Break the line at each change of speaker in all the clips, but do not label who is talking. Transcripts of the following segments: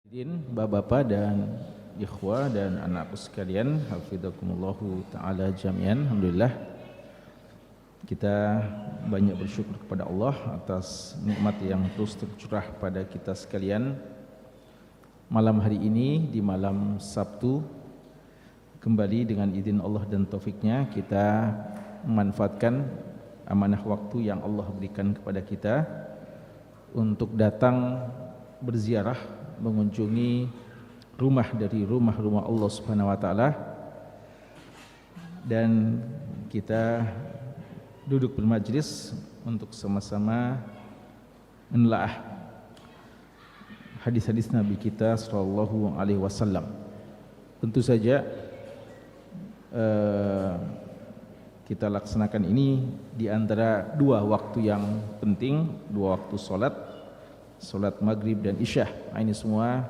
Bapak-bapak dan ikhwah dan anakku sekalian, hafizakumullahu ta'ala jami'an. Alhamdulillah kita banyak bersyukur kepada Allah atas nikmat yang terus tercurah pada kita sekalian. Malam hari ini, di malam Sabtu, kembali dengan izin Allah dan taufiknya kita memanfaatkan amanah waktu yang Allah berikan kepada kita untuk datang berziarah, mengunjungi rumah dari rumah-rumah Allah Subhanahu wa taala, dan kita duduk bermajlis untuk sama-sama menelaah hadis-hadis Nabi kita sallallahu alaihi wasallam. Tentu saja kita laksanakan ini di antara dua waktu yang penting, dua waktu salat maghrib dan isya. Ini semua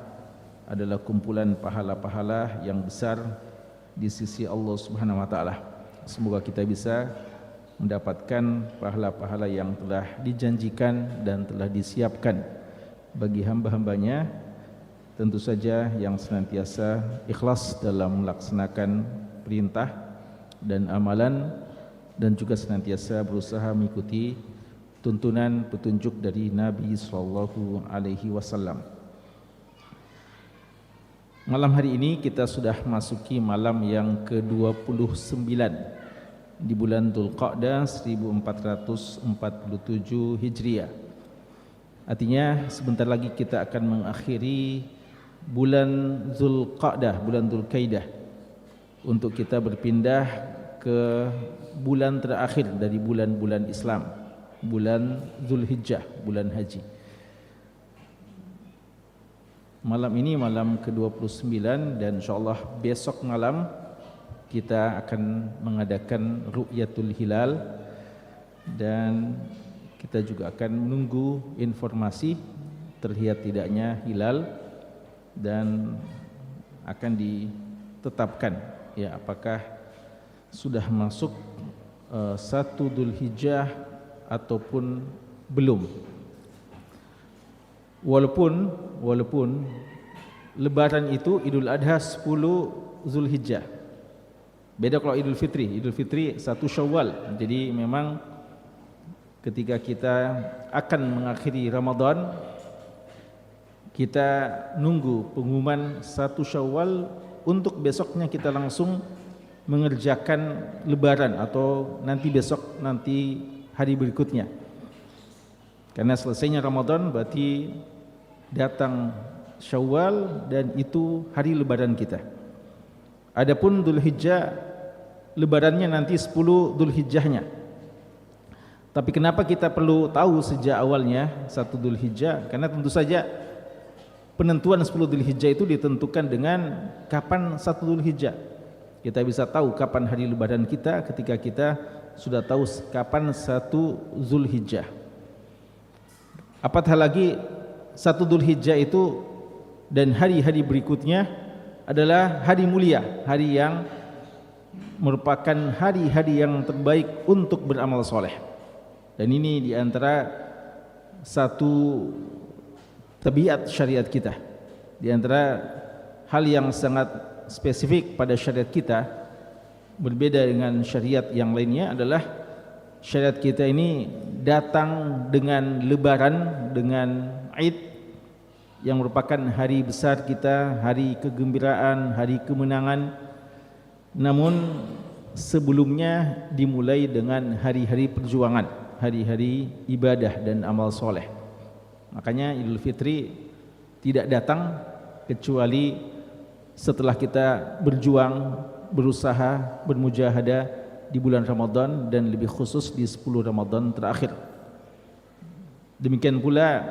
adalah kumpulan pahala-pahala yang besar di sisi Allah Subhanahu wa taala. Semoga kita bisa mendapatkan pahala-pahala yang telah dijanjikan dan telah disiapkan bagi hamba-hambanya, tentu saja yang senantiasa ikhlas dalam melaksanakan perintah dan amalan, dan juga senantiasa berusaha mengikuti tuntunan petunjuk dari Nabi sallallahu alaihi wasallam. Malam hari ini kita sudah masuki malam yang ke-29 di bulan Dzulqa'dah 1447 Hijriah. Artinya sebentar lagi kita akan mengakhiri bulan Dzulqa'dah, bulan Dzulqaidah, untuk kita berpindah ke bulan terakhir dari bulan-bulan Islam, bulan Dzulhijjah, bulan haji. Malam ini malam ke-29, dan insyaallah besok malam kita akan mengadakan ru'yatul hilal, dan kita juga akan menunggu informasi terlihat tidaknya hilal, dan akan ditetapkan ya apakah sudah masuk 1 Dzulhijjah ataupun belum. Walaupun lebaran itu Idul Adha 10 Zulhijjah. Beda kalau Idul Fitri 1 Syawal. Jadi memang ketika kita akan mengakhiri Ramadan, kita nunggu pengumuman 1 Syawal untuk besoknya kita langsung mengerjakan lebaran, atau nanti besok, nanti hari berikutnya. Karena selesainya Ramadan berarti datang Syawal, dan itu hari lebaran kita. Adapun Dzulhijjah, lebarannya nanti 10 Dzulhijjahnya. Tapi kenapa kita perlu tahu sejak awalnya 1 Dzulhijjah? Karena tentu saja penentuan 10 Dzulhijjah itu ditentukan dengan kapan 1 Dzulhijjah. Kita bisa tahu kapan hari lebaran kita ketika kita sudah tahu kapan 1 Dzulhijjah. Apatah lagi 1 Dzulhijjah itu dan hari-hari berikutnya adalah hari mulia, hari yang merupakan hari-hari yang terbaik untuk beramal soleh. Dan ini diantara satu tabiat syariat kita, diantara hal yang sangat spesifik pada syariat kita, berbeda dengan syariat yang lainnya, adalah syariat kita ini datang dengan lebaran, dengan Id, yang merupakan hari besar kita, hari kegembiraan, hari kemenangan. Namun sebelumnya dimulai dengan hari-hari perjuangan, hari-hari ibadah dan amal soleh. Makanya Idul Fitri tidak datang kecuali setelah kita berjuang, berusaha, bermujahadah di bulan Ramadan, dan lebih khusus di 10 Ramadan terakhir. Demikian pula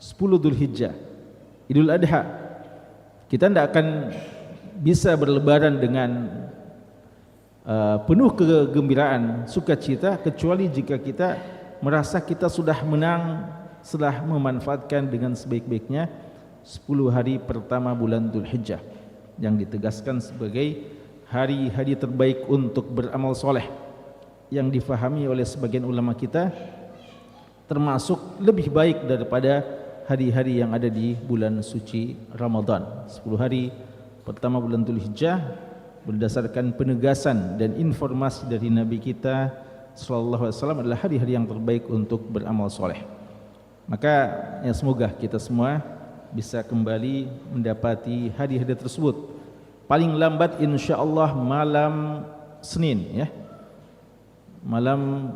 10 Dzulhijjah, Idul Adha, kita tidak akan bisa berlebaran dengan penuh kegembiraan, sukacita, kecuali jika kita merasa kita sudah menang setelah memanfaatkan dengan sebaik-baiknya 10 hari pertama bulan Dzulhijjah, yang ditegaskan sebagai hari-hari terbaik untuk beramal soleh, yang difahami oleh sebagian ulama kita termasuk lebih baik daripada hari-hari yang ada di bulan suci Ramadan. 10 hari pertama bulan Dzulhijjah berdasarkan penegasan dan informasi dari Nabi kita sallallahu alaihi wasallam adalah hari-hari yang terbaik untuk beramal soleh. Maka ya semoga kita semua bisa kembali mendapati hari-hari tersebut. Paling lambat insyaallah malam Senin ya. Malam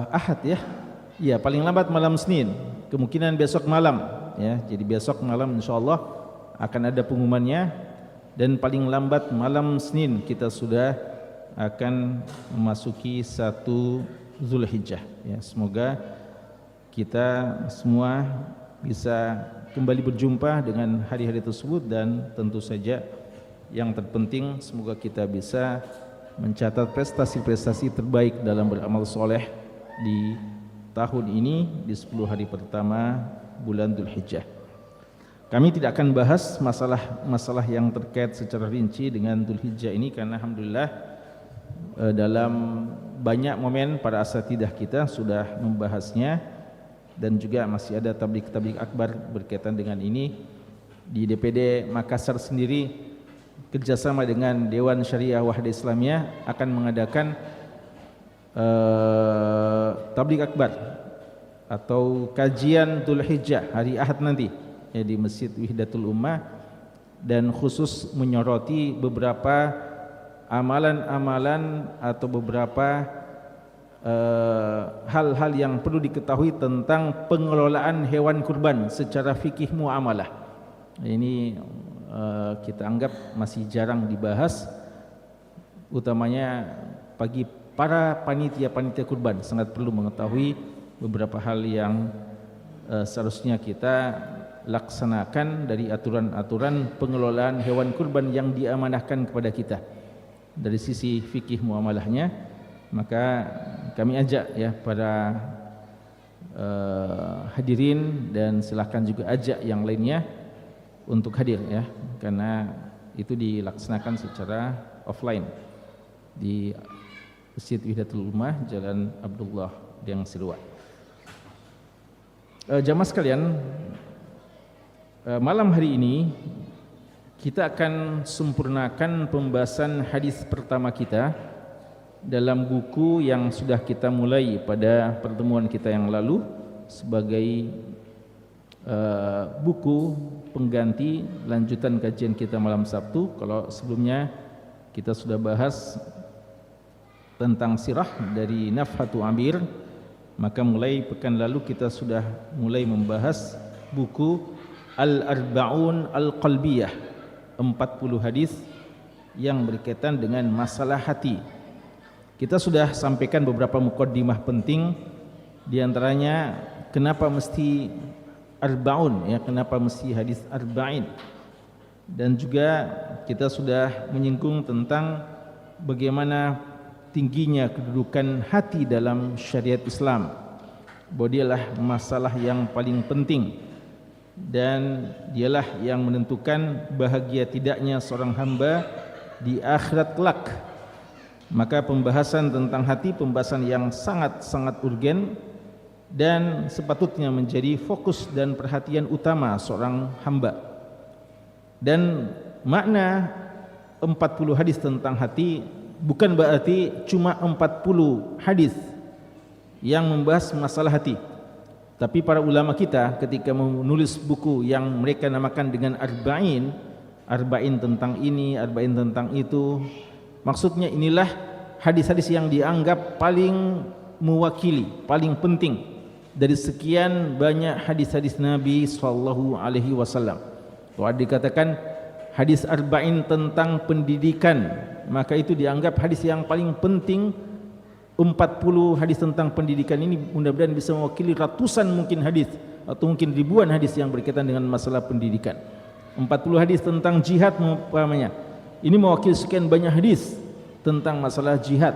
Ahad ya. Ya, paling lambat malam Senin. Kemungkinan besok malam ya. Jadi besok malam insyaallah akan ada pengumumannya dan paling lambat malam Senin kita sudah akan memasuki 1 Zulhijjah ya. Semoga kita semua bisa kembali berjumpa dengan hari-hari tersebut dan tentu saja yang terpenting semoga kita bisa mencatat prestasi-prestasi terbaik dalam beramal soleh di tahun ini di 10 hari pertama bulan Dzulhijjah. Kami tidak akan bahas masalah yang terkait secara rinci dengan Dzulhijjah ini karena alhamdulillah dalam banyak momen para asatidzah kita sudah membahasnya dan juga masih ada tabligh akbar berkaitan dengan ini. Di DPD Makassar sendiri kerjasama dengan Dewan Syariah Wahda Islamiyah akan mengadakan tabligh akbar atau kajian Dzulhijjah hari Ahad nanti ya, di Masjid Wihdatul Ummah dan khusus menyoroti beberapa amalan-amalan atau beberapa hal-hal yang perlu diketahui tentang pengelolaan hewan kurban secara fikih muamalah. Ini kita anggap masih jarang dibahas, utamanya bagi para panitia-panitia kurban sangat perlu mengetahui beberapa hal yang seharusnya kita laksanakan dari aturan-aturan pengelolaan hewan kurban yang diamanahkan kepada kita dari sisi fikih muamalahnya. Maka kami ajak ya para hadirin dan silakan juga ajak yang lainnya untuk hadir ya, karena itu dilaksanakan secara offline di Masjid Wihdatul Ummah Jalan Abdullah yang Siluat. Jamaah sekalian, malam hari ini kita akan sempurnakan pembahasan hadis pertama kita dalam buku yang sudah kita mulai pada pertemuan kita yang lalu sebagai buku pengganti lanjutan kajian kita malam Sabtu. Kalau sebelumnya kita sudah bahas tentang sirah dari Nafhatu Amir, maka mulai pekan lalu kita sudah mulai membahas buku Al-Arba'un Al-Qalbiyah, 40 hadis yang berkaitan dengan masalah hati. Kita sudah sampaikan beberapa muqaddimah penting, di antaranya kenapa mesti arba'un ya, kenapa mesti hadis arba'in, dan juga kita sudah menyinggung tentang bagaimana tingginya kedudukan hati dalam syariat Islam, bahwa dialah masalah yang paling penting dan dialah yang menentukan bahagia tidaknya seorang hamba di akhirat kelak. Maka pembahasan tentang hati pembahasan yang sangat-sangat urgen dan sepatutnya menjadi fokus dan perhatian utama seorang hamba. Dan makna 40 hadis tentang hati bukan berarti cuma 40 hadis yang membahas masalah hati. Tapi para ulama kita ketika menulis buku yang mereka namakan dengan arba'in, arba'in tentang ini, arba'in tentang itu, maksudnya inilah hadis-hadis yang dianggap paling mewakili, paling penting dari sekian banyak hadis-hadis Nabi sallallahu alaihi wasallam. Kalau dikatakan hadis arba'in tentang pendidikan, maka itu dianggap hadis yang paling penting. 40 hadis tentang pendidikan ini mudah-mudahan bisa mewakili ratusan mungkin hadis atau mungkin ribuan hadis yang berkaitan dengan masalah pendidikan. 40 hadis tentang jihad umpamanya, ini mewakili sekian banyak hadis tentang masalah jihad.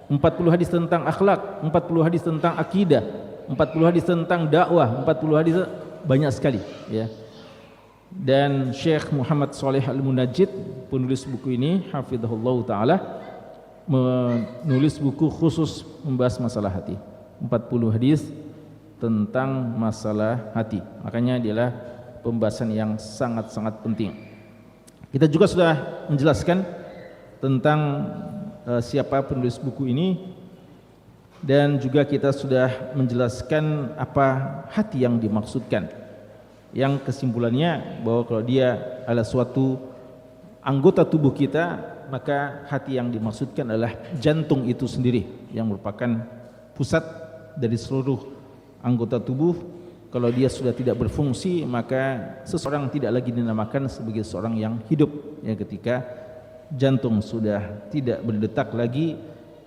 40 hadis tentang akhlak, 40 hadis tentang akidah, 40 hadis tentang dakwah, 40 hadis banyak sekali ya. Dan Syekh Muhammad Shalih Al-Munajjid penulis buku ini hafizahullah taala menulis buku khusus membahas masalah hati, 40 hadis tentang masalah hati. Makanya dialah pembahasan yang sangat-sangat penting. Kita juga sudah menjelaskan tentang siapa penulis buku ini, dan juga kita sudah menjelaskan apa hati yang dimaksudkan. Yang kesimpulannya bahwa kalau dia adalah suatu anggota tubuh kita, maka hati yang dimaksudkan adalah jantung itu sendiri yang merupakan pusat dari seluruh anggota tubuh. Kalau dia sudah tidak berfungsi, maka seseorang tidak lagi dinamakan sebagai seorang yang hidup. Ya, ketika jantung sudah tidak berdetak lagi,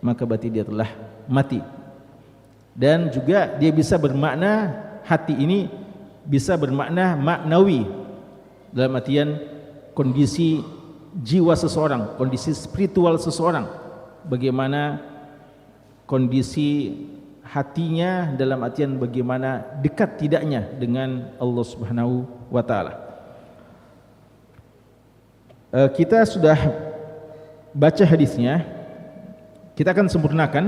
maka berarti dia telah mati. Dan juga dia bisa bermakna, hati ini bisa bermakna maknawi, dalam artian kondisi jiwa seseorang, kondisi spiritual seseorang, bagaimana kondisi hatinya, dalam artian bagaimana dekat tidaknya dengan Allah Subhanahu wa taala. Kita sudah baca hadisnya, kita akan sempurnakan,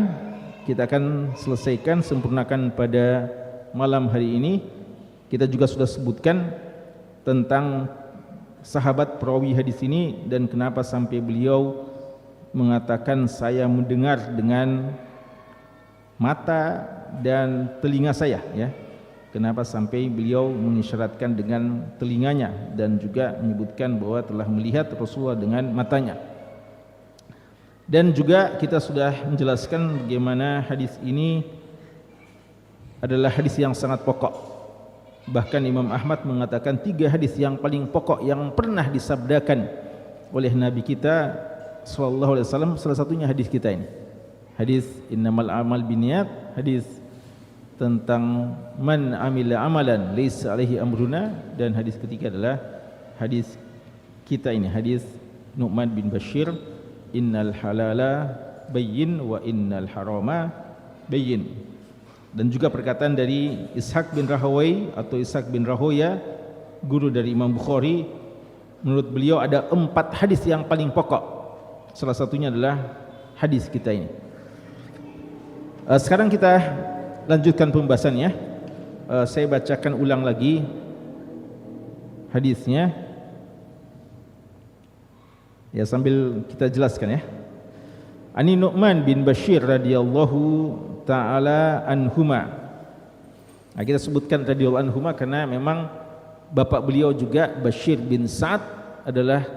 kita akan selesaikan, sempurnakan pada malam hari ini. Kita juga sudah sebutkan tentang sahabat perawi hadis ini dan kenapa sampai beliau mengatakan saya mendengar dengan mata dan telinga saya, ya. Kenapa sampai beliau mengisyaratkan dengan telinganya dan juga menyebutkan bahwa telah melihat Rasulullah dengan matanya. Dan juga kita sudah menjelaskan bagaimana hadis ini adalah hadis yang sangat pokok. Bahkan Imam Ahmad mengatakan 3 hadis yang paling pokok yang pernah disabdakan oleh Nabi kita sallallahu alaihi wasallam, salah satunya hadis kita ini. Hadis innamal amal binniyat, hadis tentang man amila amalan laisa alaihi amruna, dan hadis ketiga adalah hadis kita ini, hadis Nu'man bin Bashir, innal halala bayyin wa innal harama bayyin. Dan juga perkataan dari Ishaq bin Rahawai atau Ishaq bin Rahoya, guru dari Imam Bukhari, menurut beliau ada 4 hadis yang paling pokok. Salah satunya adalah hadis kita ini. Sekarang kita lanjutkan pembahasannya. Saya bacakan ulang lagi hadisnya, ya, sambil kita jelaskan, ya. Ani Nu'man bin Bashir radhiyallahu ta'ala anhuma. Nah, kita sebutkan radhiyallahu anhuma karena memang bapak beliau juga Bashir bin Sa'ad adalah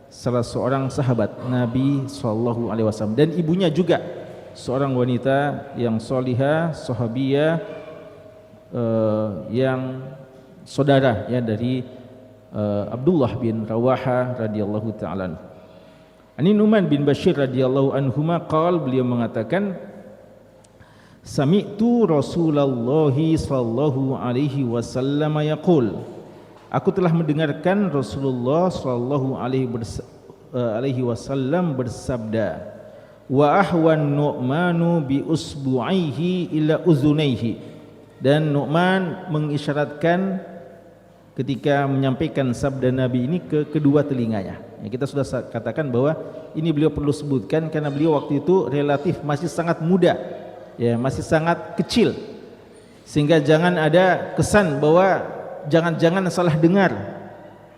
salah seorang sahabat Nabi sallallahu alaihi wasallam, dan ibunya juga seorang wanita yang solihah, sahabiyah, yang saudara, ya, dari Abdullah bin Rawaha radhiyallahu ta'ala. Ani Nu'man bin Bashir radhiyallahu anhuma qala, beliau mengatakan sami'tu Rasulullah sallallahu alaihi wasallam yaqul, aku telah mendengarkan Rasulullah sallallahu alaihi wasallam bersabda, wa ahwan Nu'manu bi usbu'aihi ila uzunaihi, dan Nu'man mengisyaratkan ketika menyampaikan sabda Nabi ini ke kedua telinganya. Ya, kita sudah katakan bahwa ini beliau perlu sebutkan karena beliau waktu itu relatif masih sangat muda, ya, masih sangat kecil, sehingga jangan ada kesan bahwa jangan-jangan salah dengar,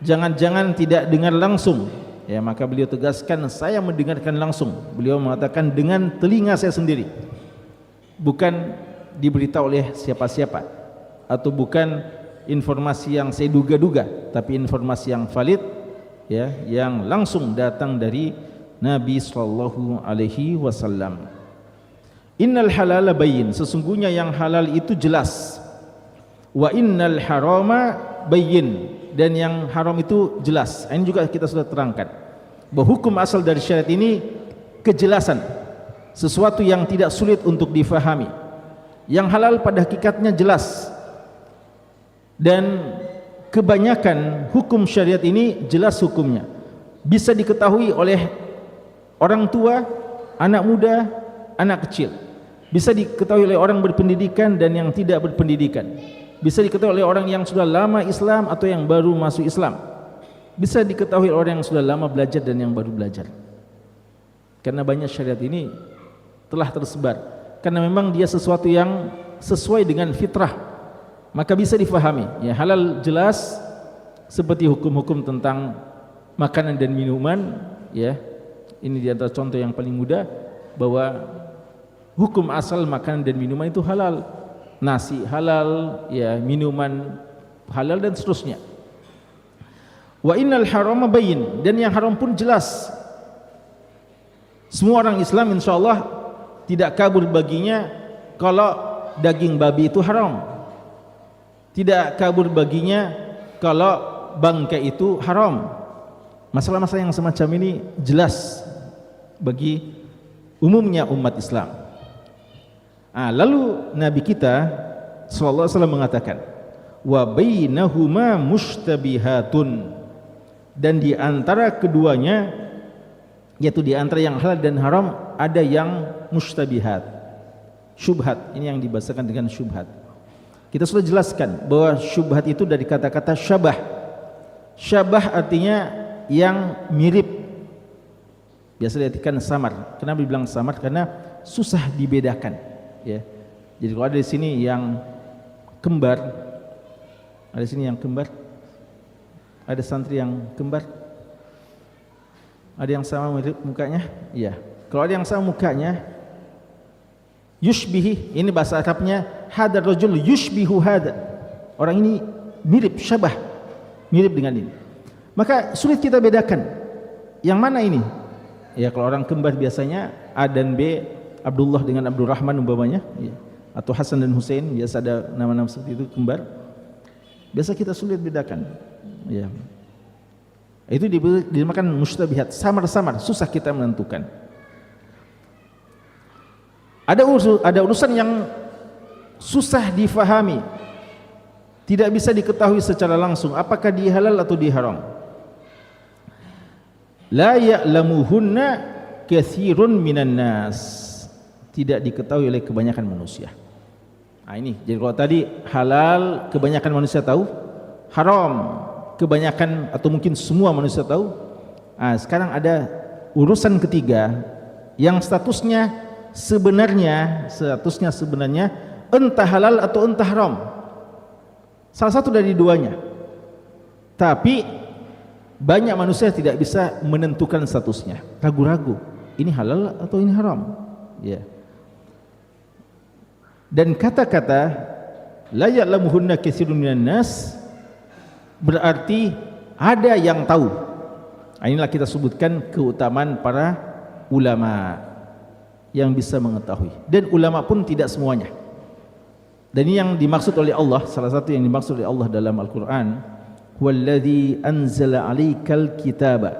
jangan-jangan tidak dengar langsung. Ya, maka beliau tegaskan saya mendengarkan langsung. Beliau mengatakan dengan telinga saya sendiri, bukan diberitahu oleh siapa-siapa, atau bukan informasi yang saya duga-duga, tapi informasi yang valid, ya, yang langsung datang dari Nabi sallallahu alaihi wasallam. Innal halala bayyin, sesungguhnya yang halal itu jelas. Wa innal harama bayyin, dan yang haram itu jelas. Ini juga kita sudah terangkan bahwa hukum asal dari syariat ini kejelasan, sesuatu yang tidak sulit untuk difahami. Yang halal pada hakikatnya jelas, dan kebanyakan hukum syariat ini jelas hukumnya, bisa diketahui oleh orang tua, anak muda, anak kecil, bisa diketahui oleh orang berpendidikan dan yang tidak berpendidikan, bisa diketahui oleh orang yang sudah lama Islam atau yang baru masuk Islam, bisa diketahui oleh orang yang sudah lama belajar dan yang baru belajar. Karena banyak syariat ini telah tersebar, karena memang dia sesuatu yang sesuai dengan fitrah, maka bisa difahami. Ya, halal jelas seperti hukum-hukum tentang makanan dan minuman. Ya, ini di antara contoh yang paling mudah bahwa hukum asal makanan dan minuman itu halal. Nasi halal, ya, minuman halal dan seterusnya. Wa innal harama bayyin, dan yang haram pun jelas. Semua orang Islam insyaallah tidak kabur baginya kalau daging babi itu haram. Tidak kabur baginya kalau bangkai itu haram. Masalah-masalah yang semacam ini jelas bagi umumnya umat Islam. Lalu Nabi kita sallallahu alaihi wasallam mengatakan, wa bainahuma mushtabihatun, dan di antara keduanya, yaitu di antara yang halal dan haram, ada yang mushtabihat, syubhat. Ini yang dibahasakan dengan syubhat. Kita sudah jelaskan bahwa syubhat itu dari kata-kata syabah. Syabah artinya yang mirip. Biasa diartikan samar. Kenapa dibilang samar? Karena susah dibedakan. Ya. Jadi kalau ada di sini yang kembar, ada di sini yang kembar, ada santri yang kembar, ada yang sama mirip mukanya. Iya. Kalau ada yang sama mukanya, yushbihi, ini bahasa Arabnya hadar rajul yushbihu hada, orang ini mirip, syabah, mirip dengan ini. Maka sulit kita bedakan yang mana ini. Ya, kalau orang kembar biasanya A dan B, Abdullah dengan Abdurrahman umpamanya, ya. Atau Hasan dan Hussein, biasa ada nama-nama seperti itu, kembar. Biasa kita sulit bedakan. Ya. Itu dinamakan mustabihat, samar-samar, susah kita menentukan. Ada urusan yang susah difahami, tidak bisa diketahui secara langsung apakah dia halal atau dia haram. La ya'lamuhunna katsirun minan nas, tidak diketahui oleh kebanyakan manusia. Ini jadi kalau tadi halal kebanyakan manusia tahu, haram kebanyakan atau mungkin semua manusia tahu. Sekarang ada urusan ketiga yang statusnya sebenarnya entah halal atau entah haram, salah satu dari duanya. Tapi banyak manusia tidak bisa menentukan statusnya, ragu-ragu ini halal atau ini haram. Ya. Dan kata-kata la ya'lamuhunna katsirun minan nas berarti ada yang tahu. Inilah kita sebutkan keutamaan para ulama yang bisa mengetahui, dan ulama pun tidak semuanya. Dan ini yang dimaksud oleh Allah, salah satu yang dimaksud oleh Allah dalam Al-Quran, huwallazi anzala 'alaikal kitaba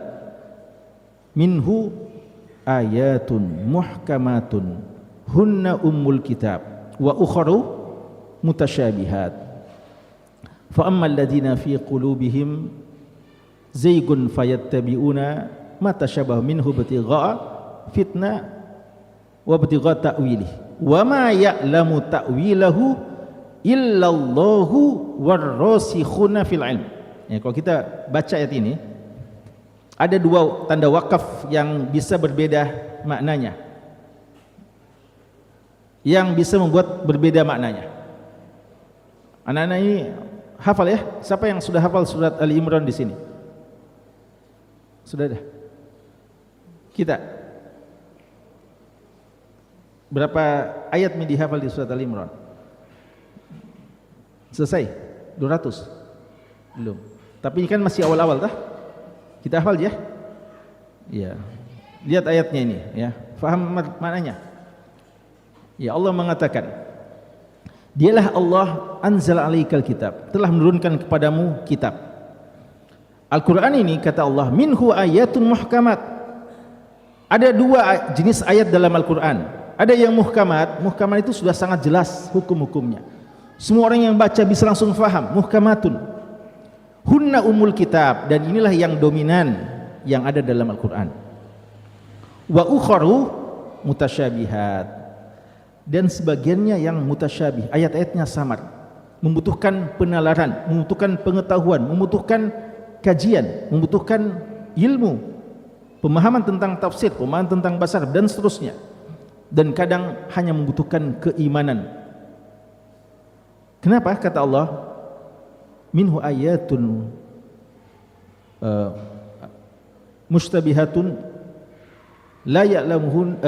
minhu ayatun muhkamatun hunna ummul kitab wa ukharu mutasyabihat fa ammal ladzina fi qulubihim zaygun fayattabi'una ma tashabaha minhu ibtigha'a fitnah wa ibtigha ta'wilih wa ma ya'lamu ta'wilahu illallahu warrasikhuna fil ilm. Ya, kalau kita baca ayat ini ada dua tanda wakaf yang bisa berbeda maknanya, yang bisa membuat berbeda maknanya. Anak-anak ini hafal ya? Siapa yang sudah hafal surat Ali Imran di sini? Sudah ada? Kita berapa ayat yang dihafal di surat Ali Imran? Selesai? 200? Belum. Tapi ini kan masih awal-awal tah? Kita hafal ya? Iya. Lihat ayatnya ini ya. Faham maknanya? Ya, Allah mengatakan, dialah Allah anzal alaikal kitab, telah menurunkan kepadamu kitab. Al-Quran ini kata Allah, minhu ayatun muhkamat. Ada dua jenis ayat dalam Al-Quran. Ada yang muhkamat, muhkamat itu sudah sangat jelas hukum-hukumnya, semua orang yang baca bisa langsung faham. Muhkamatun hunna umul kitab, dan inilah yang dominan yang ada dalam Al-Quran. Wa ukharu mutasyabihat, dan sebagiannya yang mutasyabih, ayat-ayatnya samar, membutuhkan penalaran, membutuhkan pengetahuan, membutuhkan kajian, membutuhkan ilmu, pemahaman tentang tafsir, pemahaman tentang bahasa Arab dan seterusnya. Dan kadang hanya membutuhkan keimanan, Kenapa? Kata Allah, minhu ayatun mustabihatun la ya'lamuhun.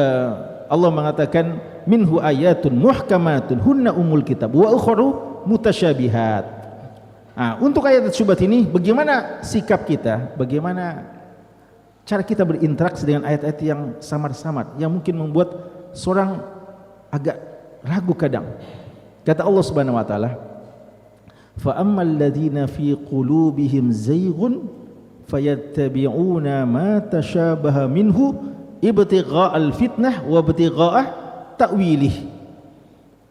Allah mengatakan minhu ayatun muhkamatun hunna umul kitab wa ukharu mutasyabihat. Untuk ayat syubhat ini bagaimana sikap kita, bagaimana cara kita berinteraksi dengan ayat-ayat yang samar-samar yang mungkin membuat seorang agak ragu kadang. Kata Allah Subhanahu wa taala, fa ammal ladzina fi qulubihim zayghun fayattabi'una ma tashabaha minhu ibtigha'al fitnah wa ibtigha'a ta'wilih.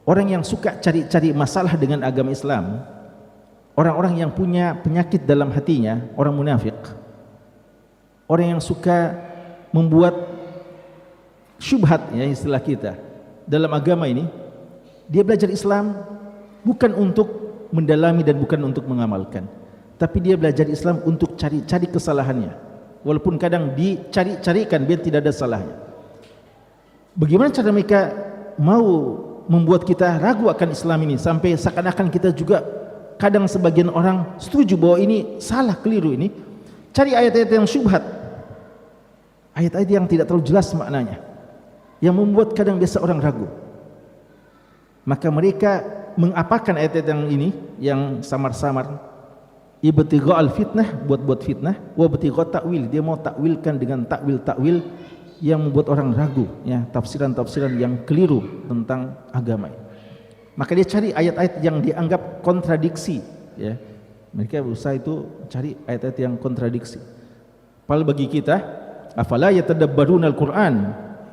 Orang yang suka cari-cari masalah dengan agama Islam, orang-orang yang punya penyakit dalam hatinya, orang munafik, orang yang suka membuat syubhat, ya istilah kita dalam agama ini. Dia belajar Islam bukan untuk mendalami dan bukan untuk mengamalkan, tapi dia belajar Islam untuk cari-cari kesalahannya, walaupun kadang dicari-carikan biar tidak ada salahnya. Bagaimana cara mereka mau membuat kita ragu akan Islam ini, sampai seakan-akan kita juga kadang sebagian orang setuju bahwa ini salah, keliru ini. Cari ayat-ayat yang syubhat, ayat-ayat yang tidak terlalu jelas maknanya, yang membuat kadang biasa orang ragu. Maka mereka mengapakan ayat-ayat yang ini, yang samar-samar, ibtigha'al fitnah, buat fitnah, wa ibtigha' ta'wil, dia mau takwilkan dengan takwil-takwil yang membuat orang ragu, ya, tafsiran-tafsiran yang keliru tentang agama. Maka dia cari ayat-ayat yang dianggap kontradiksi, ya. Mereka berusaha itu cari ayat-ayat yang kontradiksi. Padahal bagi kita, afala yatadabbaruna al-Qur'an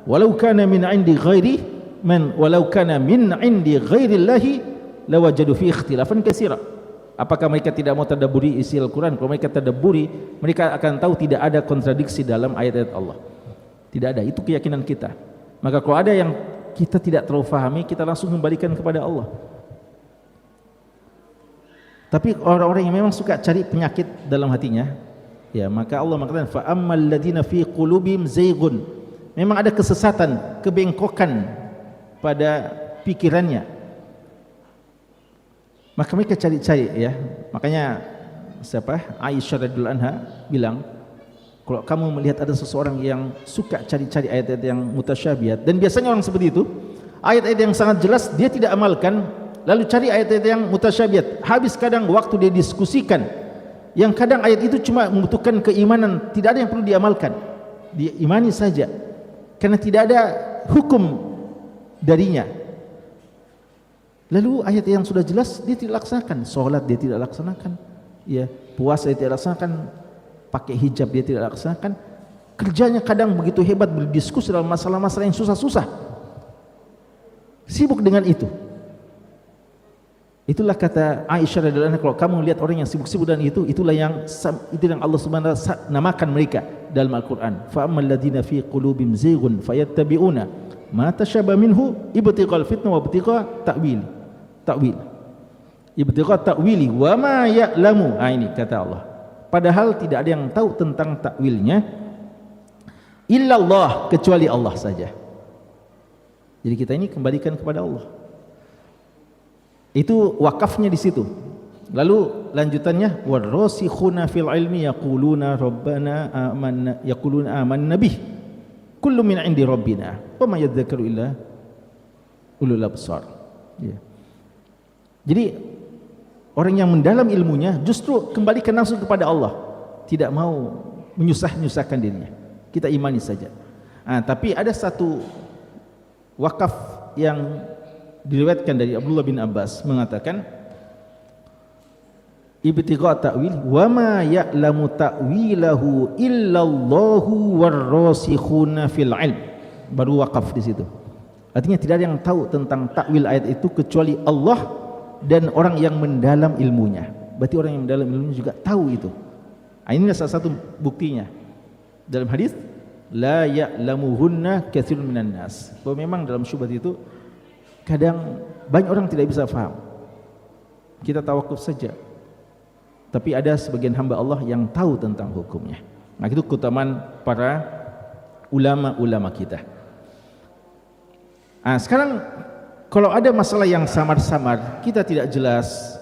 walau kana min 'indi ghairi walau kana min 'indi ghairillahi lawajadu fi ikhtilafan katsira. Apakah mereka tidak mau tadabburi isi Al-Qur'an? Kalau mereka tadabburi, mereka akan tahu tidak ada kontradiksi dalam ayat-ayat Allah. Tidak ada, itu keyakinan kita. Maka kalau ada yang kita tidak terlalu fahami, kita langsung kembalikan kepada Allah. Tapi orang-orang yang memang suka cari penyakit dalam hatinya, ya, maka Allah mengatakan fa ammal ladzina fi qulubihim zayghun. Memang ada kesesatan, kebengkokan pada pikirannya, maka mereka cari-cari, ya. Makanya Aisyah radhiyallahu anha bilang, kalau kamu melihat ada seseorang yang suka cari-cari ayat-ayat yang mutasyabihat, dan biasanya orang seperti itu, ayat-ayat yang sangat jelas dia tidak amalkan, lalu cari ayat-ayat yang mutasyabihat, habis kadang waktu dia diskusikan, yang kadang ayat itu cuma membutuhkan keimanan, tidak ada yang perlu diamalkan, dia imani saja karena tidak ada hukum darinya. Lalu ayat yang sudah jelas dia tidak laksanakan, sholat dia tidak laksanakan, ya, puasa dia tidak laksanakan, pakai hijab dia tidak laksanakan. Kerjanya kadang begitu hebat berdiskusi dalam masalah-masalah yang susah-susah, sibuk dengan itu. Itulah kata Aisyah radhiyallahu anha, kalau kamu lihat orang yang sibuk-sibuk dengan itu, itu yang Allah Subhanahu wa taala namakan mereka dalam Al-Qur'an. Fa ammal ladzina fi qulubihim zayghun fayattabi'una ma tashabaha minhu ibtigha'al fitnah wa ibtigha' ta'wil. Ibtigha' ta'wili wa ma ya'lamu. Ini kata Allah. Padahal tidak ada yang tahu tentang takwilnya illallah, kecuali Allah saja. Jadi kita ini kembalikan kepada Allah. Itu wakafnya di situ. Lalu lanjutannya, warasikhuna fil ilmi yaquluna rabbana amanna, yaquluna amanna bih kullu min 'indi rabbina wa ma yadhakkaru illa ulul absar. Ya. Jadi orang yang mendalam ilmunya justru kembalikan langsung kepada Allah, tidak mau menyusah-nyusahkan dirinya. Kita imani saja. Tapi ada satu wakaf yang diriwayatkan dari Abdullah bin Abbas mengatakan, ibtigha' ta'wil wa ma ya'lamu ta'wilahu illallahu warrasikhuna fil ilm. Baru wakaf di situ. Artinya tidak ada yang tahu tentang takwil ayat itu kecuali Allah dan orang yang mendalam ilmunya. Berarti orang yang mendalam ilmunya juga tahu itu. Inilah salah satu buktinya. Dalam hadis, la ya'lamuhunna katsirun minan nas. Bahwa memang dalam syubhat itu kadang banyak orang tidak bisa faham. Kita tawakuf saja. Tapi ada sebagian hamba Allah yang tahu tentang hukumnya. Nah, itu keutamaan para ulama-ulama kita. Sekarang kalau ada masalah yang samar-samar, kita tidak jelas,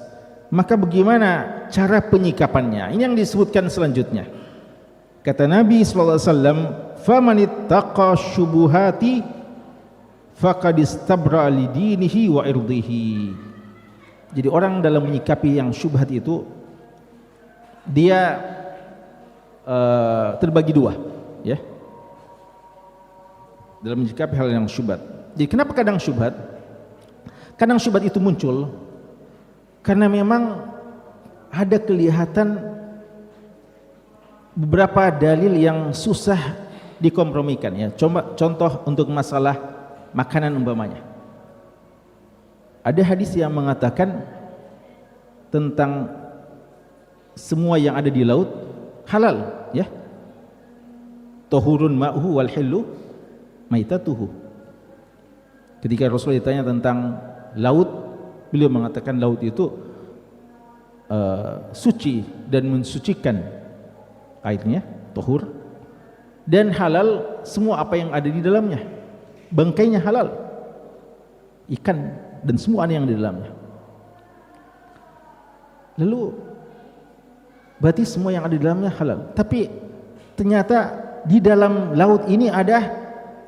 maka bagaimana cara penyikapannya? Ini yang disebutkan selanjutnya. Kata Nabi sallallahu alaihi wasallam, "Faman ittaqa syubuhati faqad istabra li dinihi wa irdihi." Jadi orang dalam menyikapi yang syubhat itu dia terbagi dua, ya. Dalam menyikapi hal yang syubhat. Jadi kenapa kadang syubhat? Kadang syubhat itu muncul karena memang ada kelihatan beberapa dalil yang susah dikompromikan, ya. Contoh untuk masalah makanan umpamanya. Ada hadis yang mengatakan tentang semua yang ada di laut halal, ya. Tahurun ma'uhu wal hillu maitatuhu. Ketika Rasul ditanya tentang laut, beliau mengatakan laut itu suci dan mensucikan airnya, tahur, dan halal semua apa yang ada di dalamnya. Bangkainya halal, ikan dan semua yang di dalamnya. Lalu berarti semua yang ada di dalamnya halal. Tapi ternyata di dalam laut ini ada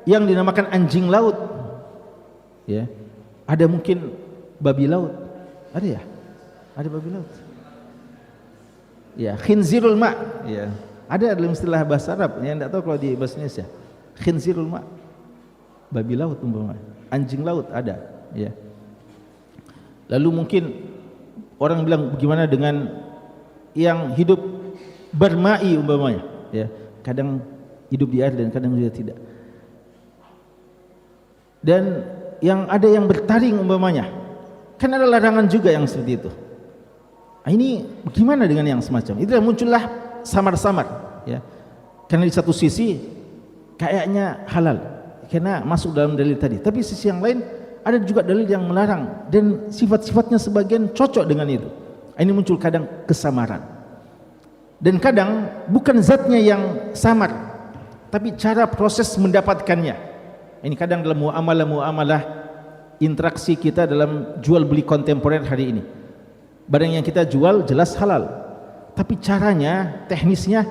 yang dinamakan anjing laut, ya. Ada mungkin babi laut, ada ya? Ada babi laut, ya. Khinzirul ma', ya. Ada dalam istilah bahasa Arab, yang tidak tahu kalau di bahasa Indonesia. Khinzirul ma', babi laut umpamanya, anjing laut ada, ya. Lalu mungkin orang bilang bagaimana dengan yang hidup berma'i umpamanya, ya. Kadang hidup di air dan kadang juga tidak. Dan yang ada yang bertaring umpamanya, kan ada larangan juga yang seperti itu. Nah, ini bagaimana dengan yang semacam itu? Muncullah samar-samar, ya. Karena di satu sisi kayaknya halal karena masuk dalam dalil tadi, tapi sisi yang lain ada juga dalil yang melarang dan sifat-sifatnya sebagian cocok dengan itu. Ini muncul kadang kesamaran, dan kadang bukan zatnya yang samar, tapi cara proses mendapatkannya. Ini kadang dalam muamalah interaksi kita dalam jual beli kontemporer hari ini. Barang yang kita jual jelas halal, tapi caranya, teknisnya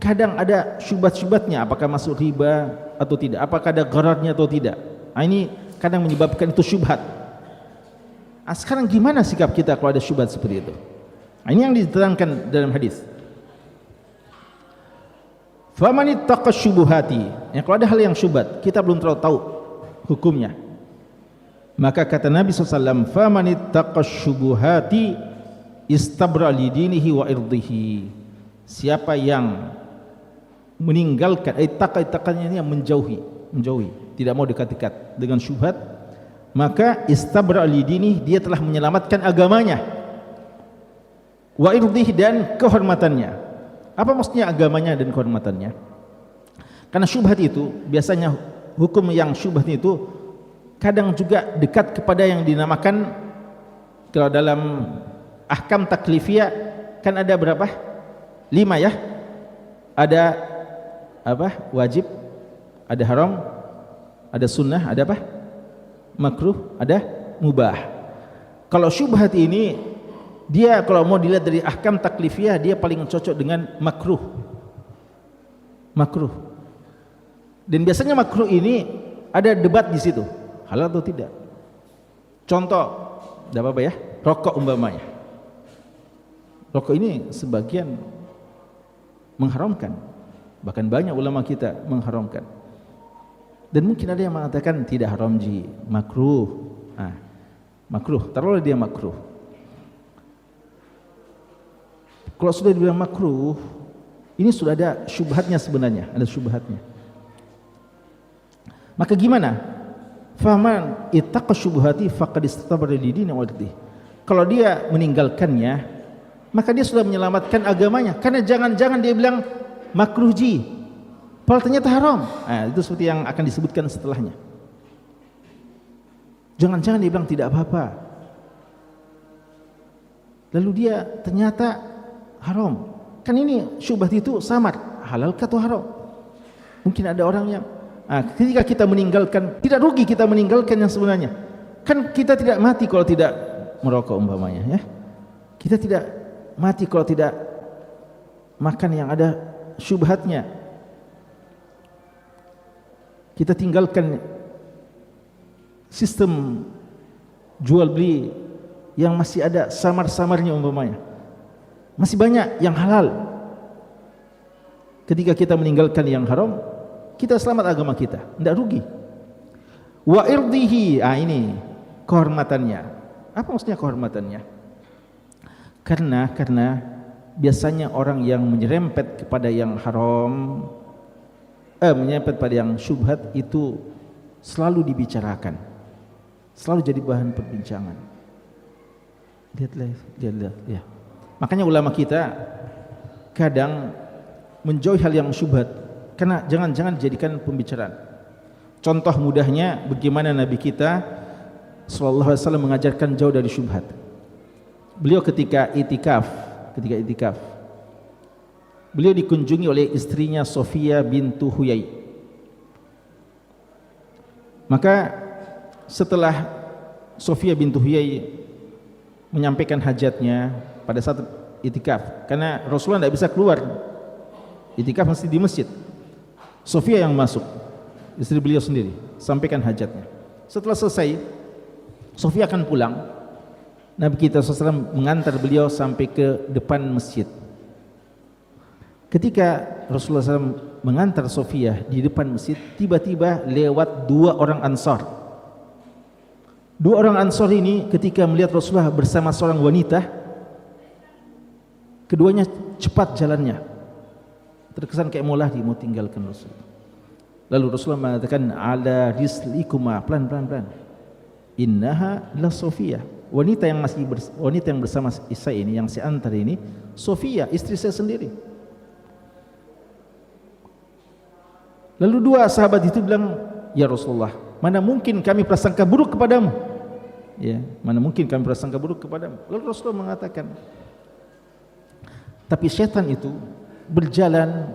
kadang ada syubhat-syubhatnya, apakah masuk riba atau tidak, apakah ada ghararnya atau tidak. Nah, ini kadang menyebabkan itu syubhat. Nah, sekarang gimana sikap kita kalau ada syubhat seperti itu? Nah, ini yang diterangkan dalam hadis. Faman ittaqa syubuhati, ya, kalau ada hal yang syubhat kita belum terlalu tahu hukumnya, maka kata Nabi SAW, faman ittaqa syubuhati istabra li dinihi wa irdihi. Siapa yang meninggalkan, ittaqanya ini menjauhi, tidak mau dekat-dekat dengan syubhat, maka istabra li dinihi, dia telah menyelamatkan agamanya, wa irdihi, dan kehormatannya. Apa maksudnya agamanya dan kehormatannya? Karena syubhat itu biasanya, hukum yang syubhat itu kadang juga dekat kepada yang dinamakan, kalau dalam ahkam taklifiyah kan ada berapa? 5, ya. Ada apa? Wajib, ada haram, ada sunnah, ada apa? Makruh, ada mubah. Kalau syubhat ini dia kalau mau dilihat dari ahkam taklifiyah, dia paling cocok dengan makruh. Dan biasanya makruh ini ada debat di situ, halal atau tidak. Contoh, tidak apa-apa ya, rokok umpamanya. Rokok ini sebagian mengharamkan, bahkan banyak ulama kita mengharamkan. Dan mungkin ada yang mengatakan tidak haram ji, makruh. Makruh, taruhlah dia makruh. Kalau sudah dibilang makruh, ini sudah ada syubhatnya sebenarnya, ada syubhatnya. Maka gimana? Faman ittaqa syubuhati faqad istabara li dinihi wa irdihi. Kalau dia meninggalkannya, maka dia sudah menyelamatkan agamanya. Karena jangan-jangan dia bilang makruh ji, padahal ternyata haram. Nah, itu seperti yang akan disebutkan setelahnya. Jangan-jangan dia bilang tidak apa-apa, lalu dia ternyata haram. Kan ini syubhat itu samar, halal atau haram. Mungkin ada orang yang ketika kita meninggalkan, tidak rugi kita meninggalkan yang sebenarnya, Kan kita tidak mati kalau tidak merokok umpamanya, ya. Kita tidak mati kalau tidak makan yang ada syubhatnya. Kita tinggalkan sistem jual beli yang masih ada samar-samarnya umpamanya. Masih banyak yang halal. Ketika kita meninggalkan yang haram, kita selamat agama kita, tidak rugi. Wa irdihi, ini kehormatannya. Apa maksudnya kehormatannya? Karena biasanya orang yang menyerempet kepada yang haram, menyerempet pada yang syubhat itu selalu dibicarakan, selalu jadi bahan perbincangan. Lihatlah, ya. Makanya ulama kita kadang menjauhi hal yang syubhat, karena jangan dijadikan pembicaraan. Contoh mudahnya bagaimana Nabi kita sallallahu alaihi wasallam mengajarkan jauh dari syubhat. Beliau ketika itikaf, beliau dikunjungi oleh istrinya Sofia bintu Huyai. Maka setelah Sofia bintu Huyai menyampaikan hajatnya pada saat itikaf, karena Rasulullah tidak bisa keluar, itikaf mesti di masjid. Sofia yang masuk, istri beliau sendiri, sampaikan hajatnya. Setelah selesai, Sofia akan pulang. Nabi kita SAW mengantar beliau sampai ke depan masjid. Ketika Rasulullah SAW mengantar Sofia di depan masjid, tiba-tiba lewat dua orang Ansar. Dua orang Ansar ini ketika melihat Rasulullah bersama seorang wanita, keduanya cepat jalannya, terkesan kayak mau lari, mau tinggalkan Rasulullah. Lalu Rasulullah mengatakan, ala rislikuma, pelan-pelan, innaha la Sofia. Wanita yang bersama Isa ini, yang saya antar ini, Sofia, istri saya sendiri. Lalu dua sahabat itu bilang, ya Rasulullah, mana mungkin kami prasangka buruk kepadamu? Ya, mana mungkin kami prasangka buruk kepadamu? Lalu Rasulullah mengatakan, tapi syaitan itu berjalan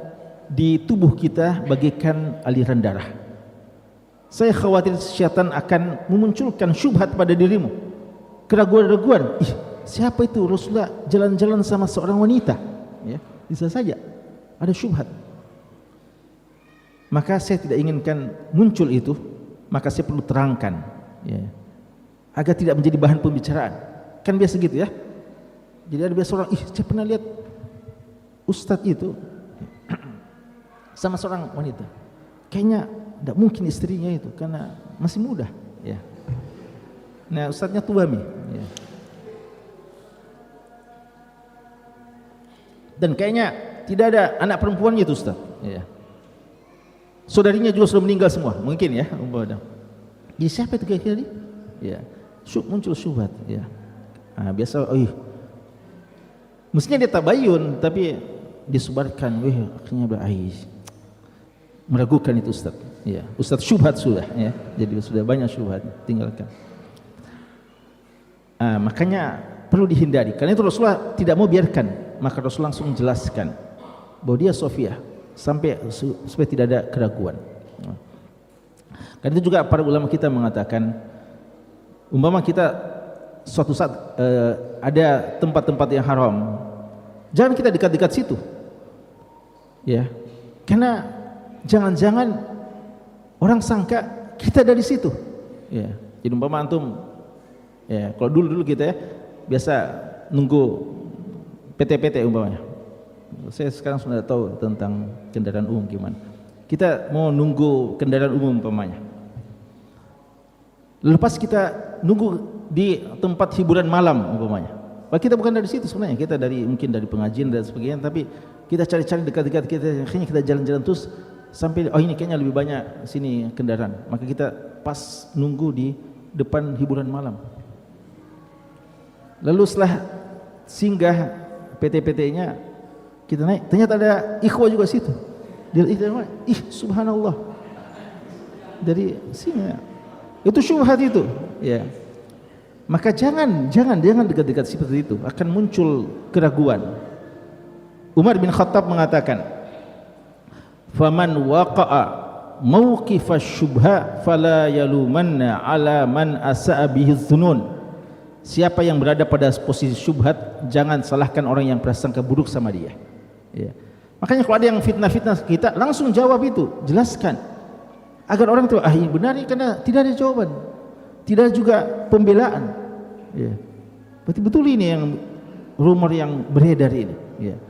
di tubuh kita bagaikan aliran darah. Saya khawatir syaitan akan memunculkan syubhat pada dirimu, keraguan-keraguan. Siapa itu Rasulullah jalan-jalan sama seorang wanita? Ya, bisa saja ada syubhat. Maka saya tidak inginkan muncul itu, maka saya perlu terangkan, ya, agar tidak menjadi bahan pembicaraan. Kan biasa gitu ya. Jadi ada biasa orang, saya pernah lihat ustadz itu sama seorang wanita. Kayaknya tidak mungkin istrinya itu, karena masih muda. Ya. Nah, ustadznya tua nih. Ya. Dan kayaknya tidak ada anak perempuannya itu ustadz. Ya. Saudarinya juga sudah meninggal semua, mungkin ya. Jadi siapa itu kira-kira? Ya, muncul syubhat. Ya. Nah, biasa, mestinya dia tabayun, tapi disebarkan. Akhirnya meragukan itu ustaz. Ya, ustaz syubhat sudah. Ya, jadi sudah banyak syubhat, tinggalkan. Makanya perlu dihindari. Karena itu Rasulullah tidak mau biarkan. Maka Rasulullah langsung jelaskan bahwa dia Sofia, supaya tidak ada keraguan. Karena itu juga para ulama kita mengatakan, umpama kita suatu saat ada tempat-tempat yang haram, jangan kita dekat-dekat situ, ya, karena jangan-jangan orang sangka kita dari situ, ya. Jadi umpama antum, ya, kalau dulu kita ya biasa nunggu PT-PT umpamanya. Saya sekarang sudah tahu tentang kendaraan umum gimana. Kita mau nunggu kendaraan umum umpamanya. Lepas kita nunggu di tempat hiburan malam umpamanya. Kita bukan dari situ sebenarnya, kita mungkin dari pengajian dan sebagainya, tapi kita cari-cari dekat-dekat kita, akhirnya kita jalan-jalan terus sampai ini kayaknya lebih banyak sini kendaraan. Maka kita pas nunggu di depan hiburan malam. Lalu setelah singgah PT-PT-nya, kita naik, ternyata ada ikhwah juga situ. Dia subhanallah, dari sini. Itu syubhat itu, ya. Maka jangan dekat-dekat seperti itu, akan muncul keraguan. Umar bin Khattab mengatakan, "Faman waqa'a mauqifasy syubha fala yalumanna ala man asa'a bihi dzunun. Siapa yang berada pada posisi syubhat, jangan salahkan orang yang prasangka buruk sama dia. Ya. Makanya kalau ada yang fitnah-fitnah kita, langsung jawab itu, jelaskan. Agar orang itu, ini benar ini, karena tidak ada jawaban. Tidak ada juga pembelaan. Ya. Berarti betul ini yang rumor yang beredar ini. Ya.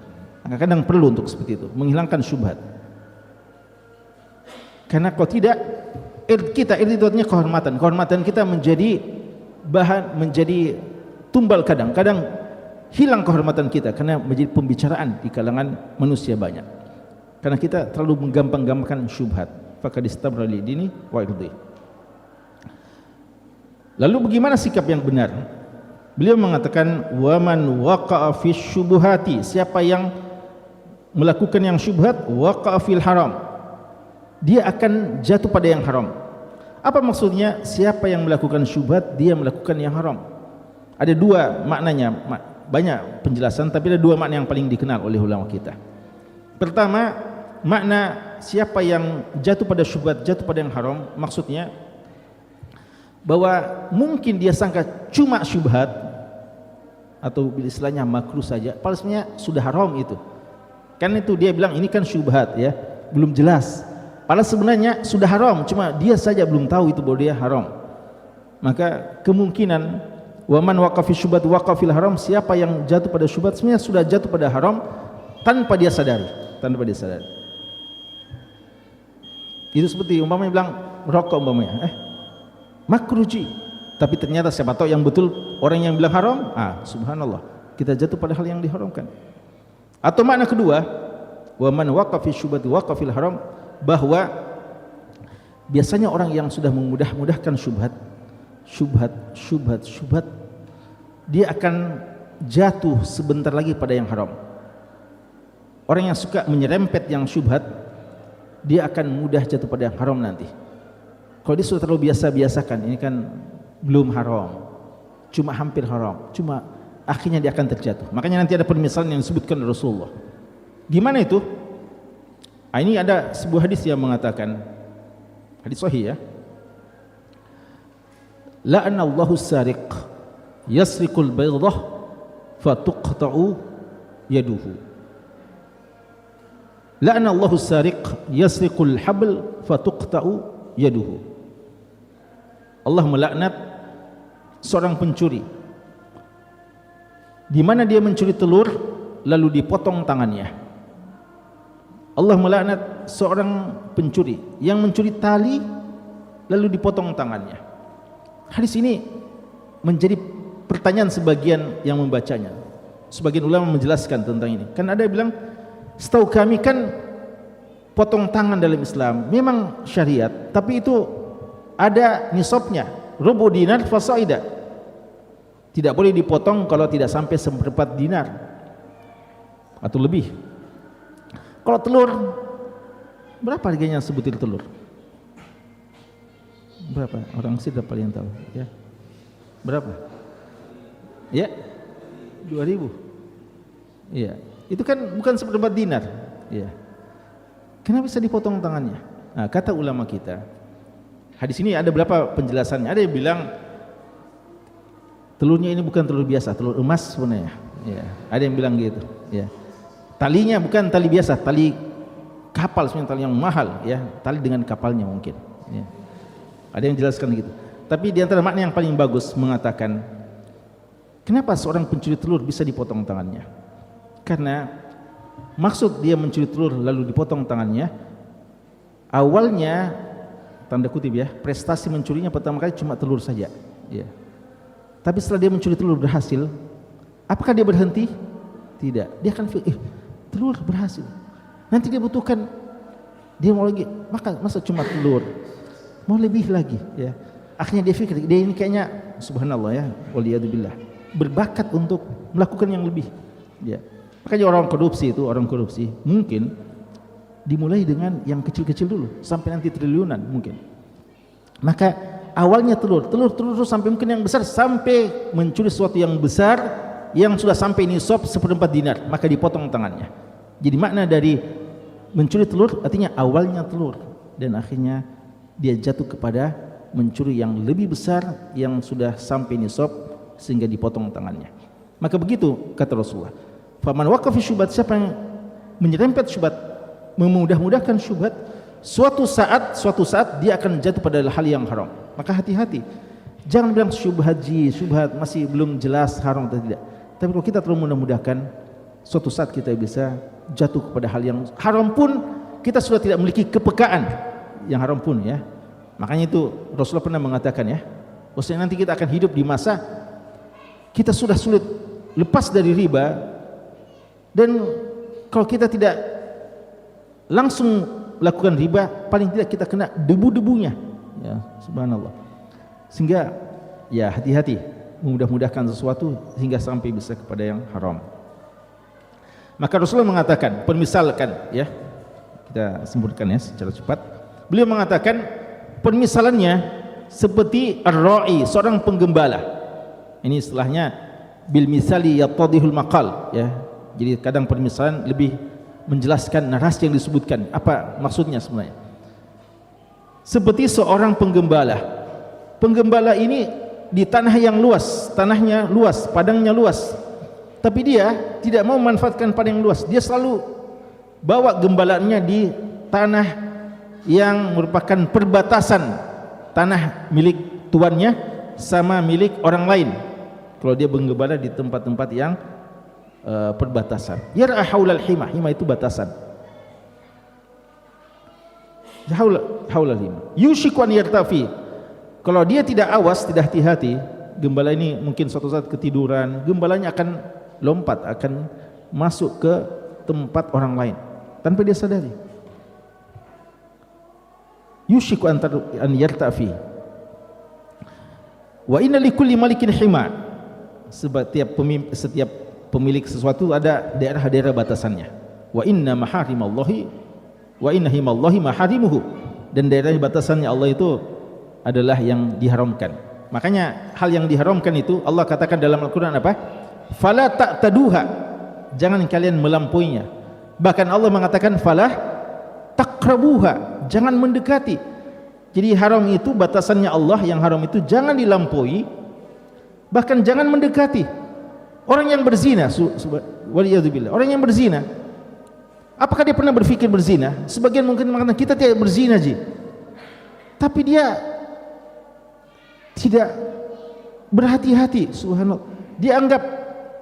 Kadang-kadang perlu untuk seperti itu, menghilangkan syubhat. Karena kalau tidak, itu artinya kehormatan. Kehormatan kita menjadi bahan, menjadi tumbal, kadang-kadang hilang kehormatan kita karena menjadi pembicaraan di kalangan manusia banyak, karena kita terlalu menggampang-gampangkan syubhat. Faqad istabra li dini wa irdi. Lalu bagaimana sikap yang benar? Beliau mengatakan wa man waqa'a fi syubuhati, siapa yang melakukan yang syubhat, waqa'a fil haram, dia akan jatuh pada yang haram. Apa maksudnya? Siapa yang melakukan syubhat, dia melakukan yang haram. Ada dua maknanya, banyak penjelasan, tapi ada dua makna yang paling dikenal oleh ulama kita. Pertama, makna siapa yang jatuh pada syubhat, jatuh pada yang haram, maksudnya bahwa mungkin dia sangka cuma syubhat atau istilahnya makruh saja, padahal sebenarnya sudah haram itu. Kan itu dia bilang ini kan syubhat ya, belum jelas. Padahal sebenarnya sudah haram, cuma dia saja belum tahu itu bahwa dia haram. Maka kemungkinan waman waqafi syubhat waqafil haram, siapa yang jatuh pada syubhat sebenarnya sudah jatuh pada haram tanpa dia sadari, Itu seperti umpamanya bilang rokok umpamanya, makruh ji, tapi ternyata siapa tahu yang betul orang yang bilang haram, subhanallah, kita jatuh pada hal yang diharamkan. Atau makna kedua, waman waqafi syubhat waqafil haram, bahwa biasanya orang yang sudah memudah-mudahkan syubhat, dia akan jatuh sebentar lagi pada yang haram. Orang yang suka menyerempet yang syubhat, dia akan mudah jatuh pada yang haram nanti. Kalau dia sudah terlalu biasa-biasakan, ini kan belum haram, cuma hampir haram, cuma akhirnya dia akan terjatuh. Makanya nanti ada permisalan yang disebutkan Rasulullah. Gimana itu? Ini ada sebuah hadis yang mengatakan, hadis sahih ya, la'anallahu sariq yasriqul baydah fatuqta'u yaduhu, la'anallahu sariq yasriqul habl fatuqta'u yaduhu. Allah melaknat seorang pencuri di mana dia mencuri telur lalu dipotong tangannya. Allah melaknat seorang pencuri yang mencuri tali lalu dipotong tangannya. Hadis ini menjadi pertanyaan sebagian yang membacanya. Sebagian ulama menjelaskan tentang ini. Kan ada yang bilang, setahu kami kan potong tangan dalam Islam memang syariat, tapi itu ada nisabnya, rubu dinar fasaida. Tidak boleh dipotong kalau tidak sampai seperempat dinar atau lebih. Kalau telur, berapa harganya sebutir telur? Berapa? Orang sih paling tahu ya. Berapa? Ya, 2.000. Iya, itu kan bukan seperempat dinar. Iya. Kenapa bisa dipotong tangannya? Nah, kata ulama kita, hadis ini ada berapa penjelasannya. Ada yang bilang telurnya ini bukan telur biasa, telur emas sebenarnya. Ya, ada yang bilang gitu. Ya. Talinya bukan tali biasa, tali kapal, sebenarnya tali yang mahal, ya, tali dengan kapalnya mungkin. Ya. Ada yang jelaskan gitu. Tapi di antara makna yang paling bagus mengatakan, kenapa seorang pencuri telur bisa dipotong tangannya? Karena maksud dia mencuri telur lalu dipotong tangannya, awalnya tanda kutip ya, prestasi mencurinya pertama kali cuma telur saja. Ya. Tapi setelah dia mencuri telur berhasil, apakah dia berhenti? Tidak. Dia akan telur berhasil. Nanti dia butuhkan, dia mau lagi, masa cuma telur, mau lebih lagi, ya. Akhirnya dia pikir, dia ini kayaknya subhanallah ya, waliyadzubillah, berbakat untuk melakukan yang lebih. Ya. Makanya orang korupsi mungkin dimulai dengan yang kecil-kecil dulu, sampai nanti triliunan mungkin. Maka awalnya telur sampai mungkin yang besar, sampai mencuri sesuatu yang besar yang sudah sampai nisab seperempat dinar, maka dipotong tangannya. Jadi makna dari mencuri telur artinya awalnya telur, dan akhirnya dia jatuh kepada mencuri yang lebih besar yang sudah sampai nisab sehingga dipotong tangannya. Maka begitu kata Rasulullah, faman waqa'a fi syubhat, siapa yang menyerempet syubhat, memudah-mudahkan syubhat, suatu saat dia akan jatuh pada hal yang haram. Maka hati-hati, jangan bilang syubhat masih belum jelas haram atau tidak. Tapi kalau kita terlalu mudah-mudahkan, suatu saat kita bisa jatuh kepada hal yang haram pun kita sudah tidak memiliki kepekaan yang haram pun ya. Makanya itu Rasulullah pernah mengatakan ya, bahwasanya nanti kita akan hidup di masa kita sudah sulit lepas dari riba, dan kalau kita tidak langsung lakukan riba, paling tidak kita kena debu-debunya ya, subhanallah. Sehingga ya hati-hati mudah-mudahkan sesuatu hingga sampai bisa kepada yang haram. Maka Rasulullah mengatakan, permisalkan ya, kita sebutkan ya secara cepat. Beliau mengatakan permisalannya seperti ar-ra'i, seorang penggembala. Ini istilahnya bil misali yattadihul maqal ya. Jadi kadang permisalan lebih menjelaskan narasi yang disebutkan, apa maksudnya sebenarnya. Seperti seorang penggembala. Penggembala ini di tanah yang luas, tanahnya luas, padangnya luas. Tapi dia tidak mau memanfaatkan padang yang luas. Dia selalu bawa gembalaannya di tanah yang merupakan perbatasan tanah milik tuannya sama milik orang lain. Kalau dia menggembala di tempat-tempat yang perbatasan. Yar'a haulal hima, hima itu batasan. Haulal hima. Yushiku an yartafi. Kalau dia tidak awas, tidak hati-hati, gembala ini mungkin suatu saat ketiduran, gembalanya akan lompat, akan masuk ke tempat orang lain tanpa dia sadari. Yushiku an yartafi. Wa inna likulli malikin hima. Setiap pemilik sesuatu ada daerah-daerah batasannya. Wa inna maharimallahi wa inna himallahi maharimuhu. Dan daerah batasannya Allah itu adalah yang diharamkan. Makanya hal yang diharamkan itu Allah katakan dalam Al-Quran apa? Fala ta'taduha, jangan kalian melampauinya. Bahkan Allah mengatakan fala taqrabuha, jangan mendekati. Jadi haram itu batasannya Allah, yang haram itu jangan dilampaui, bahkan jangan mendekati. Orang yang berzina, waliyadzubillah, orang yang berzina, apakah dia pernah berpikir berzina? Sebagian mungkin mengatakan kita tidak berzina ji, tapi dia tidak berhati-hati. Subhanallah, dia anggap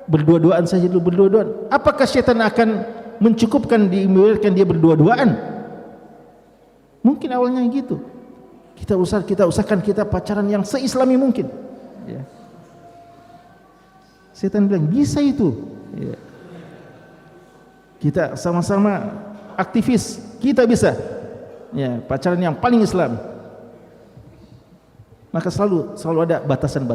berdua-duaan saja dulu, berdua-duaan. Apakah syaitan akan mencukupkan membiarkan dia berdua-duaan? Mungkin awalnya gitu. Kita usahakan kita pacaran yang seislami mungkin ya. Setan bilang bisa itu ya. Kita sama-sama aktivis, kita bisa ya, pacaran yang paling Islam. Maka selalu ada batasan.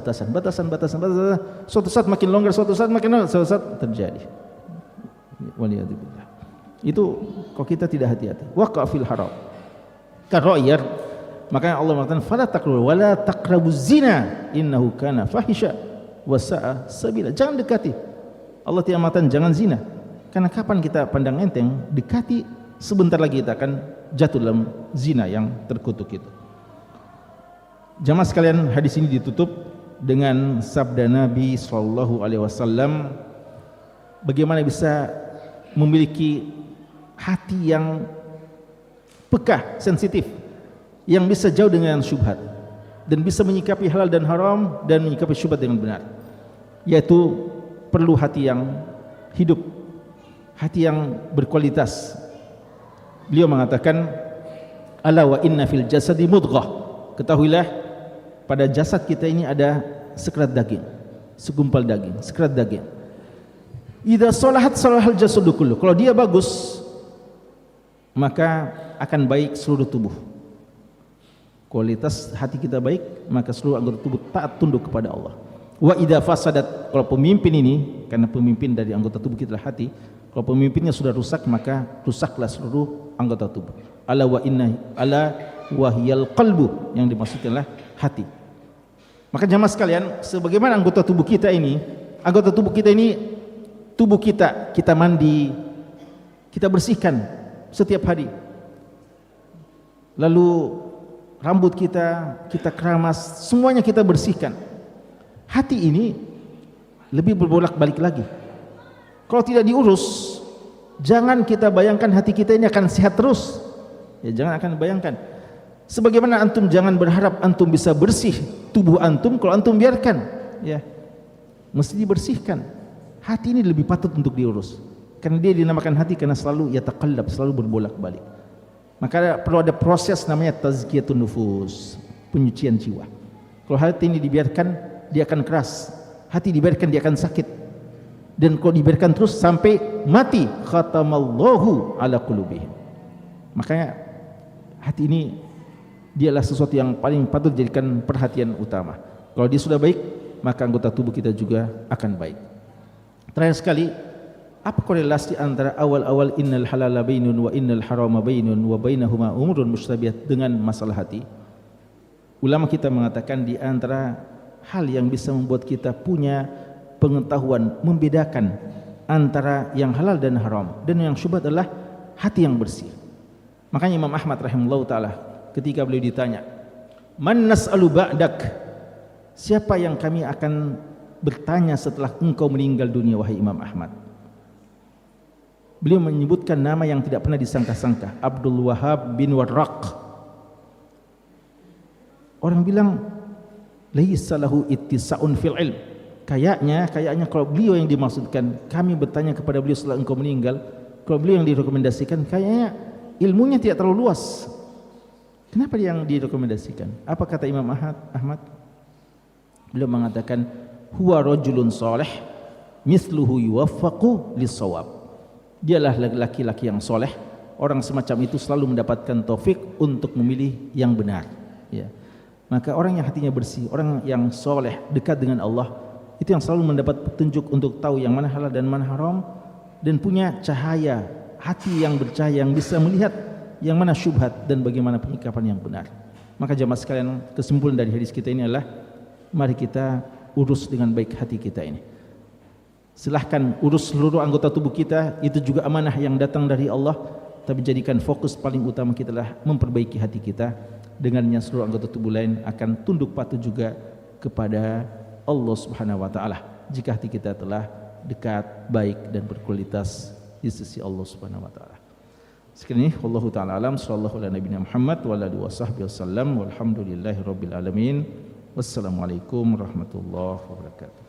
Suatu saat makin longgar, suatu saat makin longgar, suatu saat terjadi. Waliyadzubillah. Itu kalau kita tidak hati-hati, waqa fil haram karayar. Makanya Allah mengatakan fala taqrabu wala taqrabuz zina innahu kana fahisha wa sa'a sabila. Jangan dekati. Allah tidak mengatakan jangan zina. Karena kapan kita pandang enteng, dekati, sebentar lagi kita akan jatuh dalam zina yang terkutuk itu. Jamaah sekalian, hadis ini ditutup dengan sabda Nabi sallallahu alaihi wasallam, bagaimana bisa memiliki hati yang peka, sensitif, yang bisa jauh dengan syubhat dan bisa menyikapi halal dan haram dan menyikapi syubhat dengan benar. Yaitu perlu hati yang hidup, hati yang berkualitas. Beliau mengatakan, ala wa inna fil jasadi mudghah, ketahuilah pada jasad kita ini ada sekerat daging, segumpal daging, sekerat daging. Idza salahat salahal jasadu kullu, kalau dia bagus maka akan baik seluruh tubuh. Kualitas hati kita baik, maka seluruh anggota tubuh taat tunduk kepada Allah. Wa idza fasadat, kalau pemimpin ini, karena pemimpin dari anggota tubuh kita adalah hati, kalau pemimpinnya sudah rusak, maka rusaklah seluruh anggota tubuh. Ala wahiyal qalbu, yang dimaksudkan adalah hati. Maka jamaah sekalian, sebagaimana anggota tubuh kita ini, tubuh kita mandi, kita bersihkan setiap hari. lalu rambut kita keramas, semuanya kita bersihkan. Hati ini lebih berbolak-balik lagi. Kalau tidak diurus, jangan kita bayangkan hati kita ini akan sehat terus. Ya, jangan akan bayangkan. Sebagaimana antum jangan berharap antum bisa bersih tubuh antum kalau antum biarkan, ya. Mesti dibersihkan. Hati ini lebih patut untuk diurus. Karena dia dinamakan hati karena selalu yataqallab, selalu berbolak-balik. Maka perlu ada proses namanya tazkiyatun nufus, penyucian jiwa. Kalau hati ini dibiarkan, dia akan keras. Hati dibiarkan, dia akan sakit. Dan kalau dibiarkan terus sampai mati, khatamallahu ala qulubihim. Makanya hati ini dialah sesuatu yang paling patut dijadikan perhatian utama. Kalau dia sudah baik, maka anggota tubuh kita juga akan baik. Terakhir sekali, apa korelasi antara awal-awal innal halala bainun wa innal harama bainun wa bainahuma umurun mustabihat dengan masalah hati? Ulama kita mengatakan di antara hal yang bisa membuat kita punya pengetahuan membedakan antara yang halal dan haram dan yang syubhat adalah hati yang bersih. Makanya Imam Ahmad rahimahullah ta'ala ketika beliau ditanya, man nas'alu ba'dak, siapa yang kami akan bertanya setelah engkau meninggal dunia wahai Imam Ahmad? Beliau menyebutkan nama yang tidak pernah disangka-sangka, Abdul Wahhab bin Warraq. Orang bilang laisa lahu ittisa'un fil ilm. Kayaknya kalau beliau yang dimaksudkan, kami bertanya kepada beliau setelah engkau meninggal, kalau beliau yang direkomendasikan, kayaknya ilmunya tidak terlalu luas. Kenapa dia yang direkomendasikan? Apa kata Imam Ahmad? Beliau mengatakan, huwa rajulun salih misluhu yuwaffaqu lis-shawab. Dialah laki-laki yang soleh. Orang semacam itu selalu mendapatkan taufik untuk memilih yang benar, ya. Maka orang yang hatinya bersih, orang yang soleh, dekat dengan Allah, itu yang selalu mendapat petunjuk untuk tahu yang mana halal dan mana haram, dan punya cahaya hati yang bercahaya, yang bisa melihat yang mana syubhat dan bagaimana penyikapan yang benar. Maka jamaah sekalian, kesimpulan dari hadis kita ini adalah mari kita urus dengan baik hati kita ini. Silahkan urus seluruh anggota tubuh kita, itu juga amanah yang datang dari Allah, tapi jadikan fokus paling utama kita adalah memperbaiki hati kita. Dengannya seluruh anggota tubuh lain akan tunduk patuh juga kepada Allah Subhanahu wa taala jika hati kita telah dekat, baik dan berkualitas di sisi Allah Subhanahu wa taala. Sekian ini wallahu taala alam, sallallahu ala nabiyina Muhammad wa ala alihi wasallam walhamdulillahirabbil alamin. Wassalamualaikum warahmatullahi wabarakatuh.